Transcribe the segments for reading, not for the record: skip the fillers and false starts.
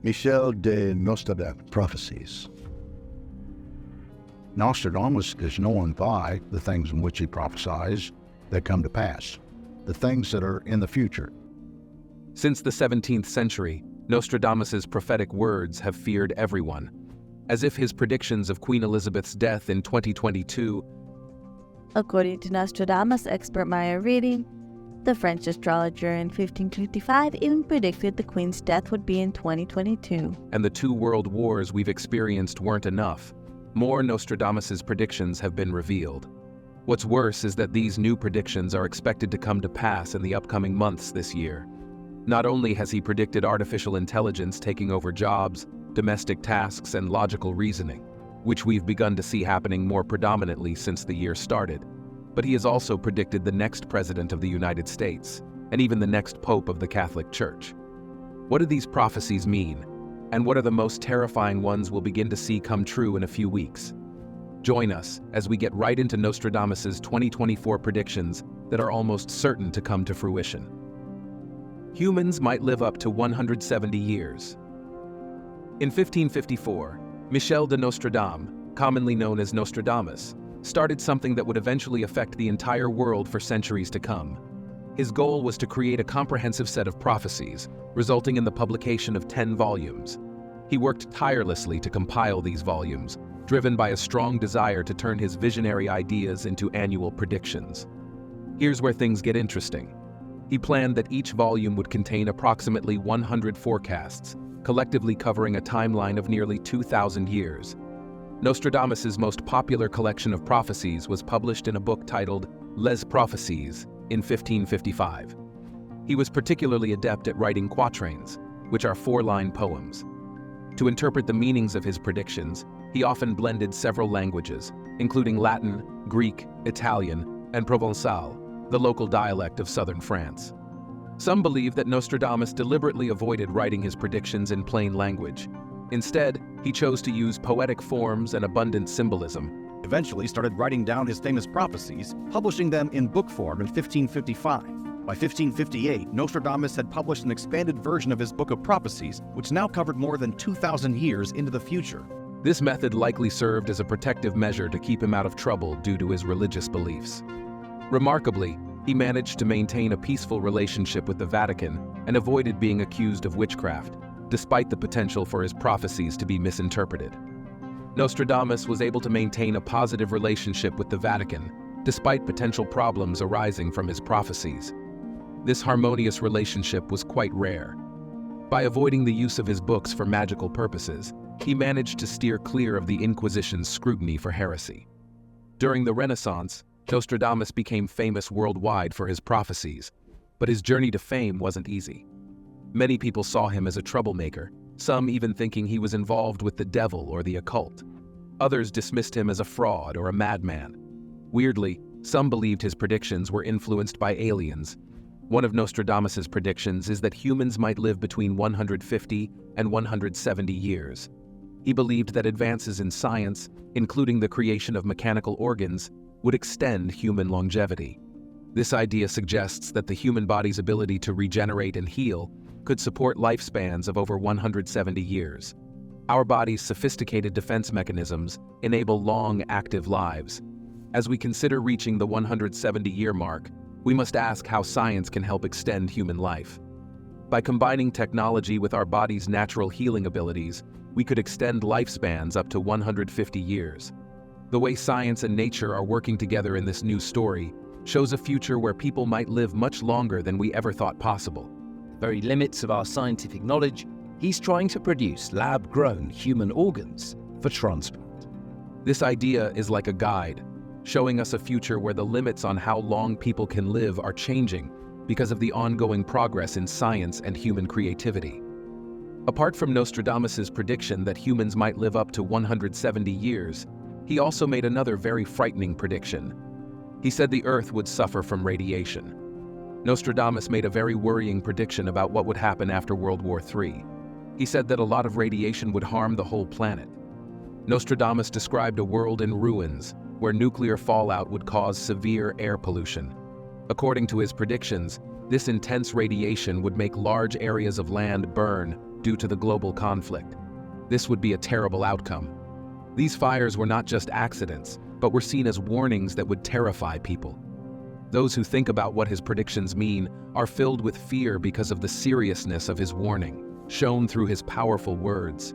Michel de Nostradamus prophecies. Nostradamus is known by the things in which he prophesies that come to pass, the things that are in the future. Since the 17th century, Nostradamus's prophetic words have feared everyone, as if his predictions of Queen Elizabeth's death in 2022. According to Nostradamus' expert Maya reading, the French astrologer in 1555 even predicted the Queen's death would be in 2022. And the 2 world wars we've experienced weren't enough. More Nostradamus's predictions have been revealed. What's worse is that these new predictions are expected to come to pass in the upcoming months this year. Not only has he predicted artificial intelligence taking over jobs, domestic tasks, and logical reasoning, which we've begun to see happening more predominantly since the year started, but he has also predicted the next president of the United States, and even the next pope of the Catholic Church. What do these prophecies mean? And what are the most terrifying ones we'll begin to see come true in a few weeks? Join us as we get right into Nostradamus's 2024 predictions that are almost certain to come to fruition. Humans might live up to 170 years. In 1554, Michel de Nostradamus, commonly known as Nostradamus, started something that would eventually affect the entire world for centuries to come. His goal was to create a comprehensive set of prophecies, resulting in the publication of 10 volumes. He worked tirelessly to compile these volumes, driven by a strong desire to turn his visionary ideas into annual predictions. Here's where things get interesting. He planned that each volume would contain approximately 100 forecasts, collectively covering a timeline of nearly 2,000 years. Nostradamus's most popular collection of prophecies was published in a book titled Les Prophéties in 1555. He was particularly adept at writing quatrains, which are 4-line poems. To interpret the meanings of his predictions, he often blended several languages, including Latin, Greek, Italian, and Provençal, the local dialect of southern France. Some believe that Nostradamus deliberately avoided writing his predictions in plain language. Instead, he chose to use poetic forms and abundant symbolism. Eventually started writing down his famous prophecies, publishing them in book form in 1555. By 1558, Nostradamus had published an expanded version of his book of prophecies, which now covered more than 2,000 years into the future. This method likely served as a protective measure to keep him out of trouble due to his religious beliefs. Remarkably, he managed to maintain a peaceful relationship with the Vatican and avoided being accused of witchcraft, despite the potential for his prophecies to be misinterpreted. Nostradamus was able to maintain a positive relationship with the Vatican, despite potential problems arising from his prophecies. This harmonious relationship was quite rare. By avoiding the use of his books for magical purposes, he managed to steer clear of the Inquisition's scrutiny for heresy. During the Renaissance, Nostradamus became famous worldwide for his prophecies, but his journey to fame wasn't easy. Many people saw him as a troublemaker, some even thinking he was involved with the devil or the occult. Others dismissed him as a fraud or a madman. Weirdly, some believed his predictions were influenced by aliens. One of Nostradamus's predictions is that humans might live between 150 and 170 years. He believed that advances in science, including the creation of mechanical organs, would extend human longevity. This idea suggests that the human body's ability to regenerate and heal could support lifespans of over 170 years. Our body's sophisticated defense mechanisms enable long, active lives. As we consider reaching the 170-year mark, we must ask how science can help extend human life. By combining technology with our body's natural healing abilities, we could extend lifespans up to 150 years. The way science and nature are working together in this new story shows a future where people might live much longer than we ever thought possible. Very limits of our scientific knowledge, he's trying to produce lab-grown human organs for transplant. This idea is like a guide, showing us a future where the limits on how long people can live are changing because of the ongoing progress in science and human creativity. Apart from Nostradamus's prediction that humans might live up to 170 years, he also made another very frightening prediction. He said the Earth would suffer from radiation. Nostradamus made a very worrying prediction about what would happen after World War III. He said that a lot of radiation would harm the whole planet. Nostradamus described a world in ruins, where nuclear fallout would cause severe air pollution. According to his predictions, this intense radiation would make large areas of land burn, due to the global conflict. This would be a terrible outcome. These fires were not just accidents, but were seen as warnings that would terrify people. Those who think about what his predictions mean are filled with fear because of the seriousness of his warning, shown through his powerful words.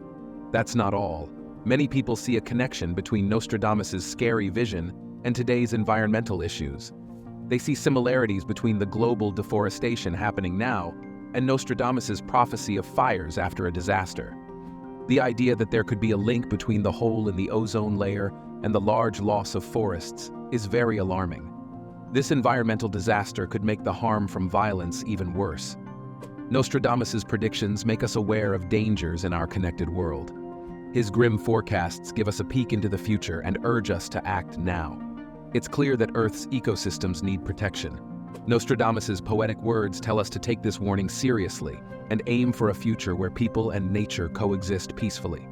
That's not all. Many people see a connection between Nostradamus's scary vision and today's environmental issues. They see similarities between the global deforestation happening now and Nostradamus's prophecy of fires after a disaster. The idea that there could be a link between the hole in the ozone layer and the large loss of forests is very alarming. This environmental disaster could make the harm from violence even worse. Nostradamus's predictions make us aware of dangers in our connected world. His grim forecasts give us a peek into the future and urge us to act now. It's clear that Earth's ecosystems need protection. Nostradamus's poetic words tell us to take this warning seriously and aim for a future where people and nature coexist peacefully.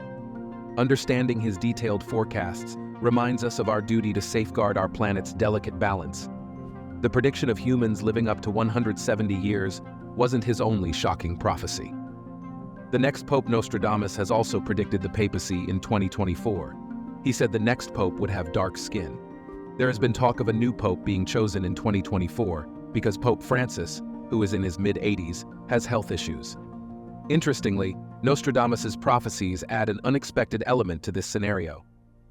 Understanding his detailed forecasts reminds us of our duty to safeguard our planet's delicate balance. The prediction of humans living up to 170 years wasn't his only shocking prophecy. The next Pope Nostradamus has also predicted the papacy in 2024. He said the next pope would have dark skin. There has been talk of a new pope being chosen in 2024 because Pope Francis, who is in his mid-80s, has health issues. Interestingly, Nostradamus's prophecies add an unexpected element to this scenario.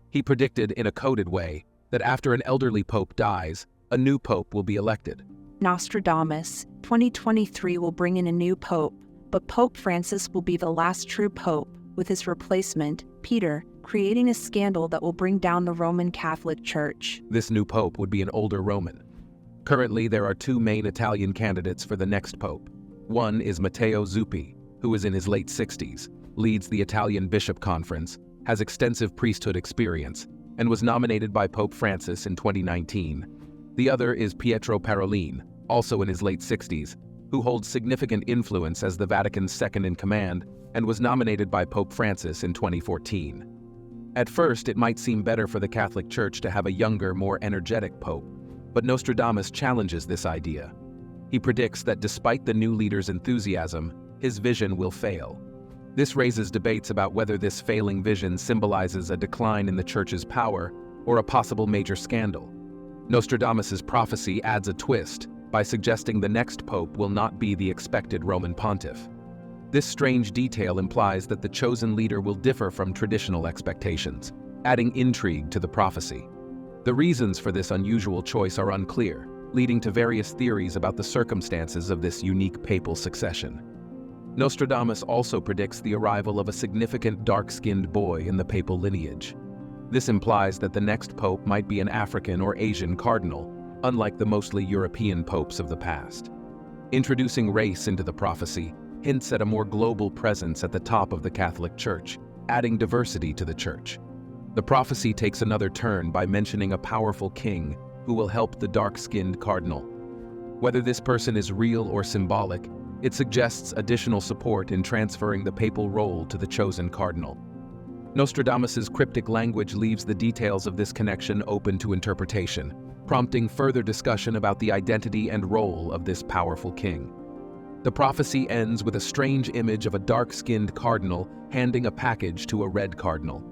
He predicted in a coded way that after an elderly pope dies, a new pope will be elected. Nostradamus, 2023 will bring in a new pope, but Pope Francis will be the last true pope, with his replacement, Peter, creating a scandal that will bring down the Roman Catholic Church. This new pope would be an older Roman. Currently, there are two main Italian candidates for the next pope. One is Matteo Zuppi, who is in his late 60s, leads the Italian Bishop Conference, has extensive priesthood experience, and was nominated by Pope Francis in 2019. The other is Pietro Parolin, also in his late 60s, who holds significant influence as the Vatican's second-in-command and was nominated by Pope Francis in 2014. At first, it might seem better for the Catholic Church to have a younger, more energetic pope, but Nostradamus challenges this idea. He predicts that despite the new leader's enthusiasm, his vision will fail. This raises debates about whether this failing vision symbolizes a decline in the Church's power or a possible major scandal. Nostradamus's prophecy adds a twist by suggesting the next pope will not be the expected Roman pontiff. This strange detail implies that the chosen leader will differ from traditional expectations, adding intrigue to the prophecy. The reasons for this unusual choice are unclear, leading to various theories about the circumstances of this unique papal succession. Nostradamus also predicts the arrival of a significant dark-skinned boy in the papal lineage. This implies that the next pope might be an African or Asian cardinal, unlike the mostly European popes of the past. Introducing race into the prophecy hints at a more global presence at the top of the Catholic Church, adding diversity to the Church. The prophecy takes another turn by mentioning a powerful king who will help the dark-skinned cardinal. Whether this person is real or symbolic, it suggests additional support in transferring the papal role to the chosen cardinal. Nostradamus's cryptic language leaves the details of this connection open to interpretation, prompting further discussion about the identity and role of this powerful king. The prophecy ends with a strange image of a dark-skinned cardinal handing a package to a red cardinal.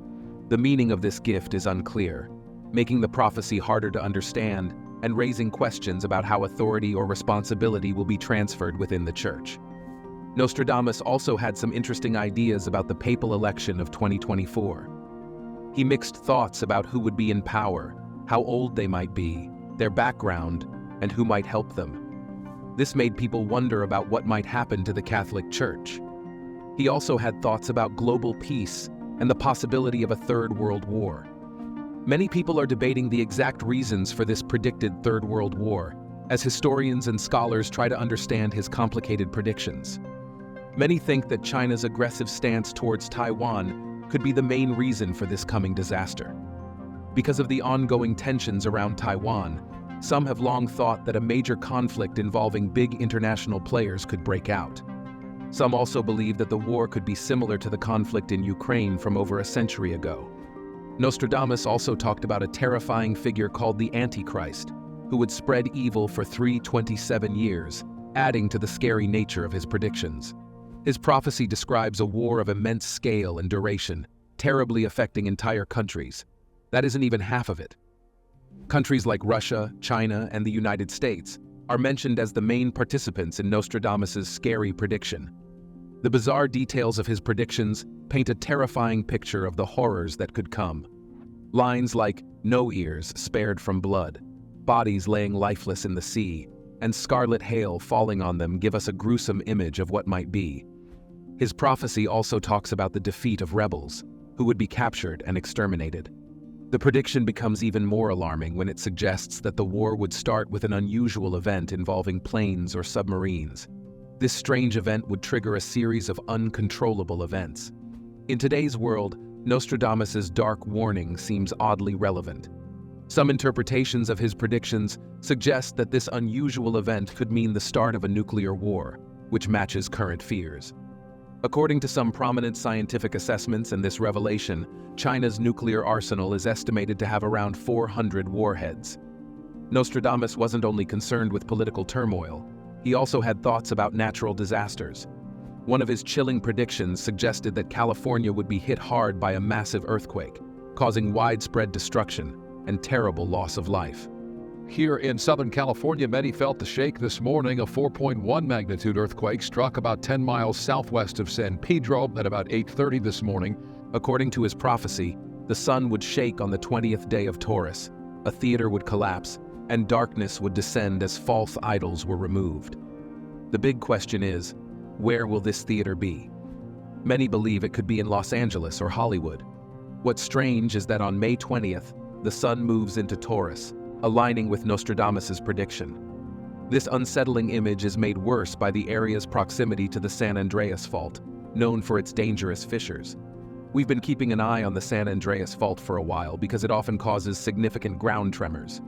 The meaning of this gift is unclear, making the prophecy harder to understand and raising questions about how authority or responsibility will be transferred within the Church. Nostradamus also had some interesting ideas about the papal election of 2024. He mixed thoughts about who would be in power, how old they might be, their background, and who might help them. This made people wonder about what might happen to the Catholic Church. He also had thoughts about global peace and the possibility of a Third World War. Many people are debating the exact reasons for this predicted Third World War, as historians and scholars try to understand his complicated predictions. Many think that China's aggressive stance towards Taiwan could be the main reason for this coming disaster. Because of the ongoing tensions around Taiwan, some have long thought that a major conflict involving big international players could break out. Some also believe that the war could be similar to the conflict in Ukraine from over a century ago. Nostradamus also talked about a terrifying figure called the Antichrist, who would spread evil for 327 years, adding to the scary nature of his predictions. His prophecy describes a war of immense scale and duration, terribly affecting entire countries. That isn't even half of it. Countries like Russia, China, and the United States are mentioned as the main participants in Nostradamus's scary prediction. The bizarre details of his predictions paint a terrifying picture of the horrors that could come. Lines like "no ears spared from blood," bodies laying lifeless in the sea, and scarlet hail falling on them give us a gruesome image of what might be. His prophecy also talks about the defeat of rebels, who would be captured and exterminated. The prediction becomes even more alarming when it suggests that the war would start with an unusual event involving planes or submarines. This strange event would trigger a series of uncontrollable events. In today's world, Nostradamus's dark warning seems oddly relevant. Some interpretations of his predictions suggest that this unusual event could mean the start of a nuclear war, which matches current fears. According to some prominent scientific assessments in this revelation, China's nuclear arsenal is estimated to have around 400 warheads. Nostradamus wasn't only concerned with political turmoil, he also had thoughts about natural disasters. One of his chilling predictions suggested that California would be hit hard by a massive earthquake, causing widespread destruction and terrible loss of life. Here in Southern California, many felt the shake this morning. A 4.1 magnitude earthquake struck about 10 miles southwest of San Pedro at about 8:30 this morning. According to his prophecy, the sun would shake on the 20th day of Taurus, a theater would collapse, and darkness would descend as false idols were removed. The big question is, where will this theater be? Many believe it could be in Los Angeles or Hollywood. What's strange is that on May 20th, the sun moves into Taurus, aligning with Nostradamus's prediction. This unsettling image is made worse by the area's proximity to the San Andreas Fault, known for its dangerous fissures. We've been keeping an eye on the San Andreas Fault for a while because it often causes significant ground tremors.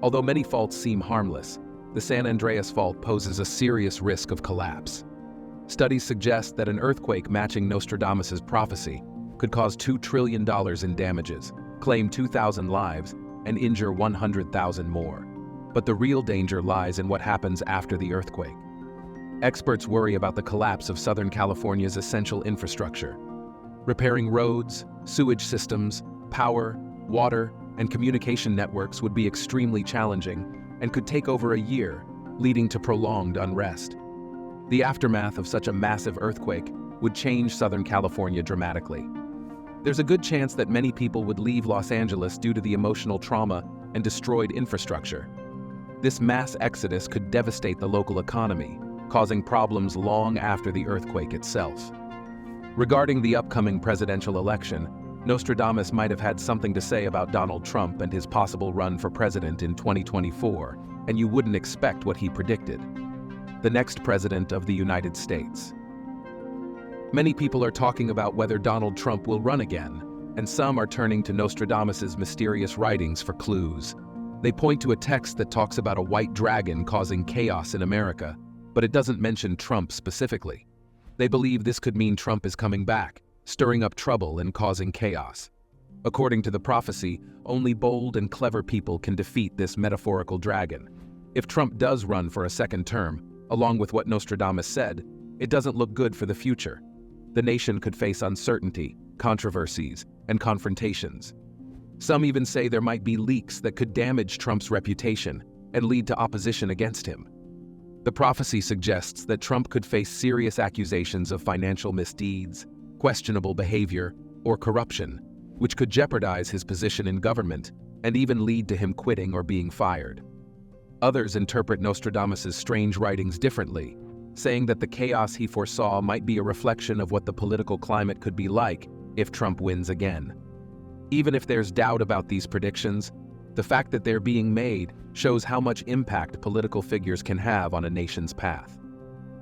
Although many faults seem harmless, the San Andreas Fault poses a serious risk of collapse. Studies suggest that an earthquake matching Nostradamus's prophecy could cause $2 trillion in damages, claim 2,000 lives, and injure 100,000 more. But the real danger lies in what happens after the earthquake. Experts worry about the collapse of Southern California's essential infrastructure. Repairing roads, sewage systems, power, water, and communication networks would be extremely challenging and could take over a year, leading to prolonged unrest. The aftermath of such a massive earthquake would change Southern California dramatically. There's a good chance that many people would leave Los Angeles due to the emotional trauma and destroyed infrastructure. This mass exodus could devastate the local economy, causing problems long after the earthquake itself. Regarding the upcoming presidential election, Nostradamus might have had something to say about Donald Trump and his possible run for president in 2024, and you wouldn't expect what he predicted: the next president of the United States. Many people are talking about whether Donald Trump will run again, and some are turning to Nostradamus's mysterious writings for clues. They point to a text that talks about a white dragon causing chaos in America, but it doesn't mention Trump specifically. They believe this could mean Trump is coming back, stirring up trouble and causing chaos. According to the prophecy, only bold and clever people can defeat this metaphorical dragon. If Trump does run for a second term, along with what Nostradamus said, it doesn't look good for the future. The nation could face uncertainty, controversies, and confrontations. Some even say there might be leaks that could damage Trump's reputation and lead to opposition against him. The prophecy suggests that Trump could face serious accusations of financial misdeeds, questionable behavior, or corruption, which could jeopardize his position in government and even lead to him quitting or being fired. Others interpret Nostradamus's strange writings differently, saying that the chaos he foresaw might be a reflection of what the political climate could be like if Trump wins again. Even if there's doubt about these predictions, the fact that they're being made shows how much impact political figures can have on a nation's path.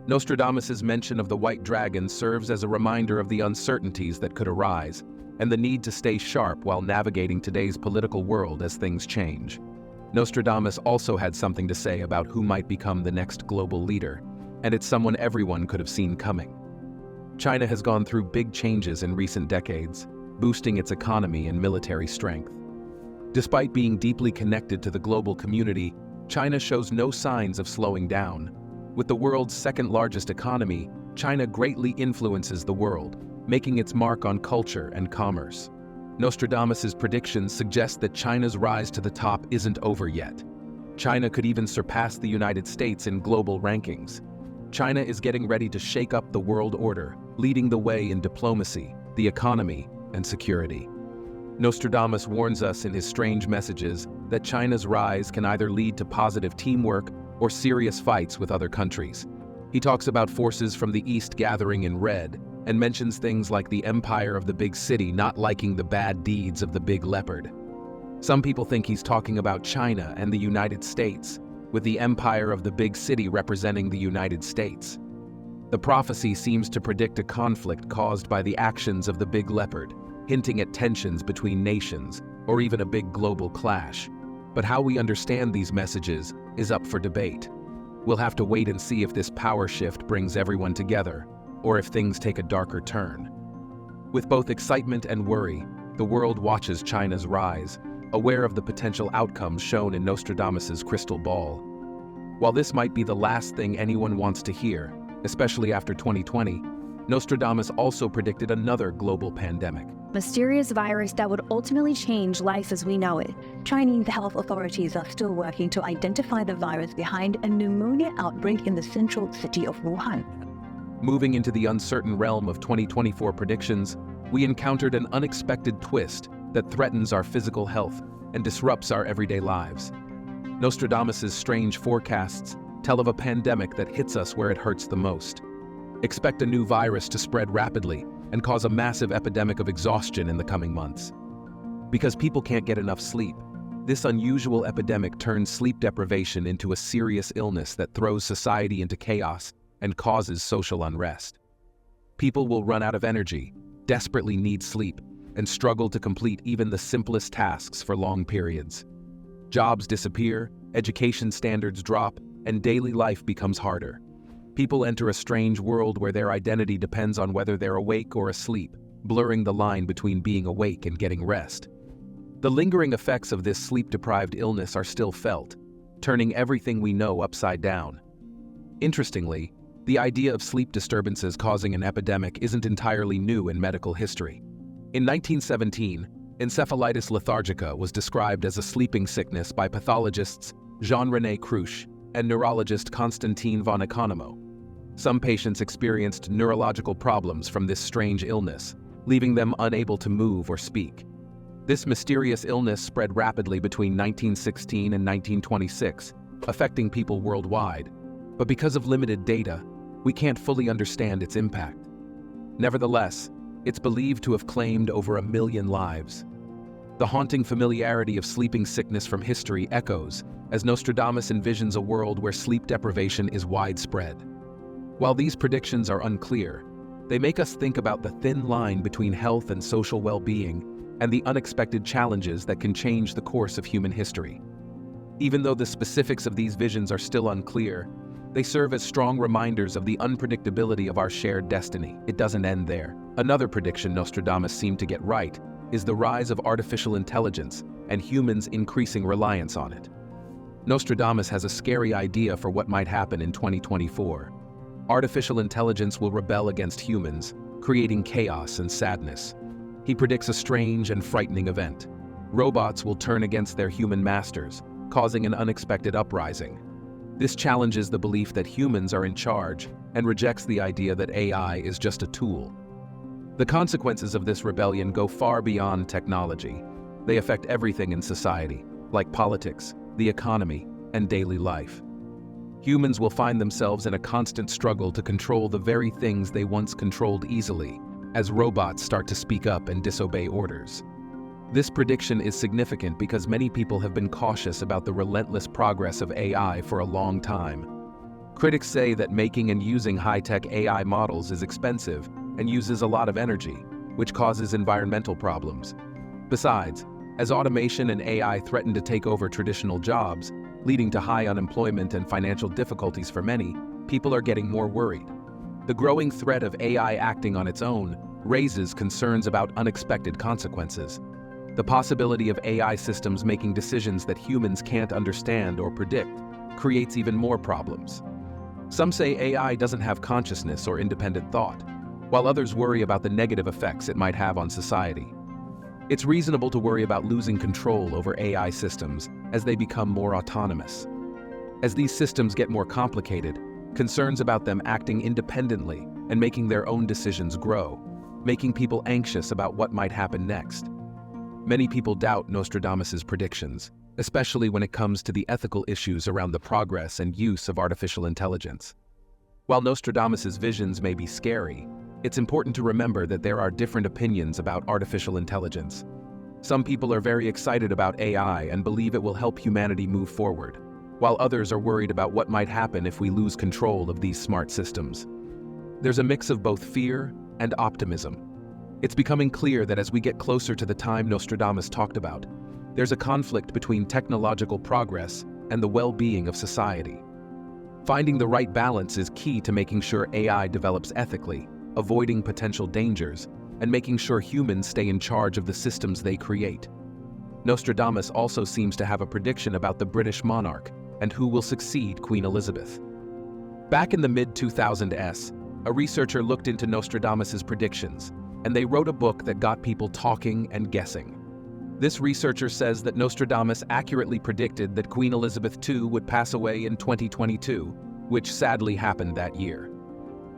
Nostradamus's mention of the white dragon serves as a reminder of the uncertainties that could arise and the need to stay sharp while navigating today's political world as things change. Nostradamus also had something to say about who might become the next global leader, and it's someone everyone could have seen coming. China has gone through big changes in recent decades, boosting its economy and military strength. Despite being deeply connected to the global community, China shows no signs of slowing down. With the world's second-largest economy, China greatly influences the world, making its mark on culture and commerce. Nostradamus's predictions suggest that China's rise to the top isn't over yet. China could even surpass the United States in global rankings. China is getting ready to shake up the world order, leading the way in diplomacy, the economy, and security. Nostradamus warns us in his strange messages that China's rise can either lead to positive teamwork or serious fights with other countries. He talks about forces from the East gathering in red and mentions things like the empire of the big city not liking the bad deeds of the big leopard. Some people think he's talking about China and the United States, with the empire of the big city representing the United States. The prophecy seems to predict a conflict caused by the actions of the big leopard, hinting at tensions between nations or even a big global clash. But how we understand these messages is up for debate. We'll have to wait and see if this power shift brings everyone together, or if things take a darker turn. With both excitement and worry, the world watches China's rise, aware of the potential outcomes shown in Nostradamus's crystal ball. While this might be the last thing anyone wants to hear, especially after 2020, Nostradamus also predicted another global pandemic. Mysterious virus that would ultimately change life as we know it. Chinese health authorities are still working to identify the virus behind a pneumonia outbreak in the central city of Wuhan. Moving into the uncertain realm of 2024 predictions, we encountered an unexpected twist that threatens our physical health and disrupts our everyday lives. Nostradamus's strange forecasts tell of a pandemic that hits us where it hurts the most. Expect a new virus to spread rapidly and cause a massive epidemic of exhaustion in the coming months. Because people can't get enough sleep, this unusual epidemic turns sleep deprivation into a serious illness that throws society into chaos and causes social unrest. People will run out of energy, desperately need sleep, and struggle to complete even the simplest tasks for long periods. Jobs disappear, education standards drop, and daily life becomes harder. People enter a strange world where their identity depends on whether they're awake or asleep, blurring the line between being awake and getting rest. The lingering effects of this sleep-deprived illness are still felt, turning everything we know upside down. Interestingly, the idea of sleep disturbances causing an epidemic isn't entirely new in medical history. In 1917, encephalitis lethargica was described as a sleeping sickness by pathologists Jean-René Cruche and neurologist Constantin von Economo. Some patients experienced neurological problems from this strange illness, leaving them unable to move or speak. This mysterious illness spread rapidly between 1916 and 1926, affecting people worldwide. But because of limited data, we can't fully understand its impact. Nevertheless, it's believed to have claimed over 1 million lives. The haunting familiarity of sleeping sickness from history echoes as Nostradamus envisions a world where sleep deprivation is widespread. While these predictions are unclear, they make us think about the thin line between health and social well-being and the unexpected challenges that can change the course of human history. Even though the specifics of these visions are still unclear, they serve as strong reminders of the unpredictability of our shared destiny. It doesn't end there. Another prediction Nostradamus seemed to get right is the rise of artificial intelligence and humans' increasing reliance on it. Nostradamus has a scary idea for what might happen in 2024. Artificial intelligence will rebel against humans, creating chaos and sadness. He predicts a strange and frightening event. Robots will turn against their human masters, causing an unexpected uprising. This challenges the belief that humans are in charge and rejects the idea that AI is just a tool. The consequences of this rebellion go far beyond technology. They affect everything in society, like politics, the economy, and daily life. Humans will find themselves in a constant struggle to control the very things they once controlled easily, as robots start to speak up and disobey orders. This prediction is significant because many people have been cautious about the relentless progress of AI for a long time. Critics say that making and using high-tech AI models is expensive and uses a lot of energy, which causes environmental problems. Besides, as automation and AI threaten to take over traditional jobs, leading to high unemployment and financial difficulties for many, people are getting more worried. The growing threat of AI acting on its own raises concerns about unexpected consequences. The possibility of AI systems making decisions that humans can't understand or predict creates even more problems. Some say AI doesn't have consciousness or independent thought, while others worry about the negative effects it might have on society. It's reasonable to worry about losing control over AI systems as they become more autonomous. As these systems get more complicated, concerns about them acting independently and making their own decisions grow, making people anxious about what might happen next. Many people doubt Nostradamus's predictions, especially when it comes to the ethical issues around the progress and use of artificial intelligence. While Nostradamus's visions may be scary, it's important to remember that there are different opinions about artificial intelligence. Some people are very excited about AI and believe it will help humanity move forward, while others are worried about what might happen if we lose control of these smart systems. There's a mix of both fear and optimism. It's becoming clear that as we get closer to the time Nostradamus talked about, there's a conflict between technological progress and the well-being of society. Finding the right balance is key to making sure AI develops ethically, avoiding potential dangers, and making sure humans stay in charge of the systems they create. Nostradamus also seems to have a prediction about the British monarch and who will succeed Queen Elizabeth. Back in the mid-2000s, a researcher looked into Nostradamus's predictions, and they wrote a book that got people talking and guessing. This researcher says that Nostradamus accurately predicted that Queen Elizabeth II would pass away in 2022, which sadly happened that year.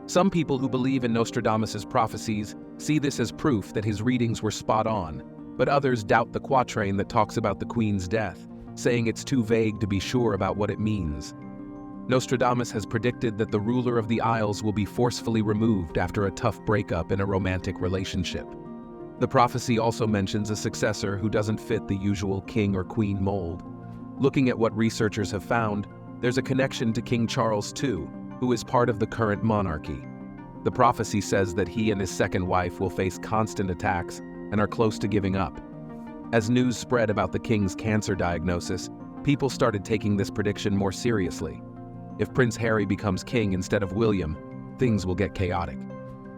Some people who believe in Nostradamus's prophecies see this as proof that his readings were spot on, but others doubt the quatrain that talks about the Queen's death, saying it's too vague to be sure about what it means. Nostradamus has predicted that the ruler of the Isles will be forcefully removed after a tough breakup in a romantic relationship. The prophecy also mentions a successor who doesn't fit the usual king or queen mold. Looking at what researchers have found, there's a connection to King Charles II, who is part of the current monarchy. The prophecy says that he and his second wife will face constant attacks and are close to giving up. As news spread about the king's cancer diagnosis, people started taking this prediction more seriously. If Prince Harry becomes king instead of William, things will get chaotic.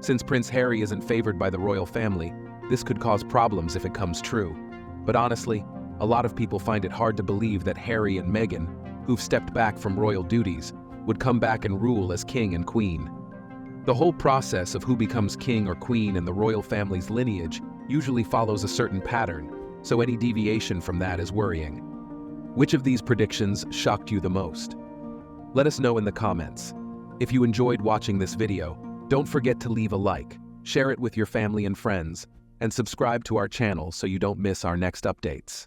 Since Prince Harry isn't favored by the royal family, this could cause problems if it comes true. But honestly, a lot of people find it hard to believe that Harry and Meghan, who've stepped back from royal duties, would come back and rule as king and queen. The whole process of who becomes king or queen in the royal family's lineage usually follows a certain pattern, so any deviation from that is worrying. Which of these predictions shocked you the most? Let us know in the comments. If you enjoyed watching this video, don't forget to leave a like, share it with your family and friends, and subscribe to our channel so you don't miss our next updates.